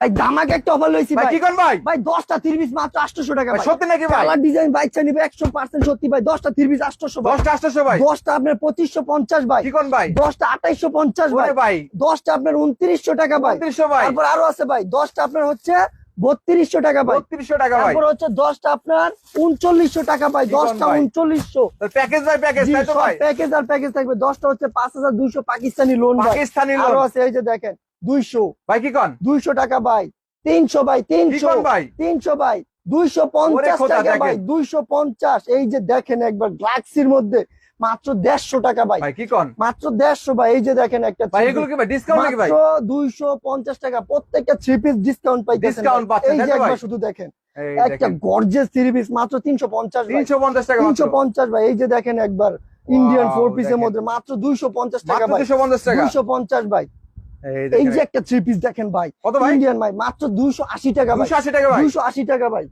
ভাই ধামাকা একটা অফার লইছি ভাই ভাই। কি কোন ভাই? ভাই 10টা 3 পিস মাত্র 800 টাকা ভাই ভাই। সত্যি নাকি ভাই? কালার ডিজাইন বাইচ্চা নিবে 100% সত্যি ভাই। 10টা 3 পিস 800 ভাই। 10টা 800 ভাই। 10টা আপনার 2550 ভাই। কি কোন ভাই? 10টা 2850 ভাই। ওরে ভাই 10টা আপনার 2900 টাকা ভাই। 2900 ভাই। তারপর আরো আছে ভাই 10টা আপনার হচ্ছে 3200 টাকা ভাই। 3200 টাকা ভাই। তারপর হচ্ছে 10টা আপনার 3900 টাকা ভাই। কি কোন 10টা ভাই? 3900। প্যাকেজ ভাই প্যাকেজ তাই তো ভাই? প্যাকেজ আর প্যাকেজ থাকবে। 10টা হচ্ছে 5200 পাকিস্তানি লোন ভাই। পাকিস্তানি লোন। আরো আছে এই যে দেখেন 200 ভাই কি কোন? 200 টাকা ভাই। 300 ভাই কি 300 কোন ভাই? 300 ভাই। ওরে 250 খোদা টাকা ভাই। দেখেন। 250 এই যে দেখেন একবার গ্লাক্সির মধ্যে মাত্র 150 টাকা ভাই। ভাই কি কোন? মাত্র 150 ভাই। এই যে দেখেন একটা ভাই three এগুলো piece। কি ভাই ডিসকাউন্ট নাকি ভাই? মাত্র 250 টাকা প্রত্যেকটা 3 পিস ডিসকাউন্ট পাইতেছেন। ডিসকাউন্ট পাচ্ছেন এই তাই যে তো ভাই? একবার শুধু দেখেন এই একটা দেখেন গর্জিয়াস 3 পিস মাত্র 350 ভাই। 350 টাকা মাত্র। 350 ভাই। এই যে দেখেন একবার ইন্ডিয়ান 4 পিসের দেখেন। মধ্যে মাত্র 250 টাকা মাত্র ভাই। 250 টাকা। 250 ভাই। এই এই দেখেন যে একটা 3 পিস দেখেন ভাই কত ভাই? ইন্ডিয়ান ভাই মাত্র 280 টাকা ভাই। 280 টাকা ভাই। 280 টাকা ভাই।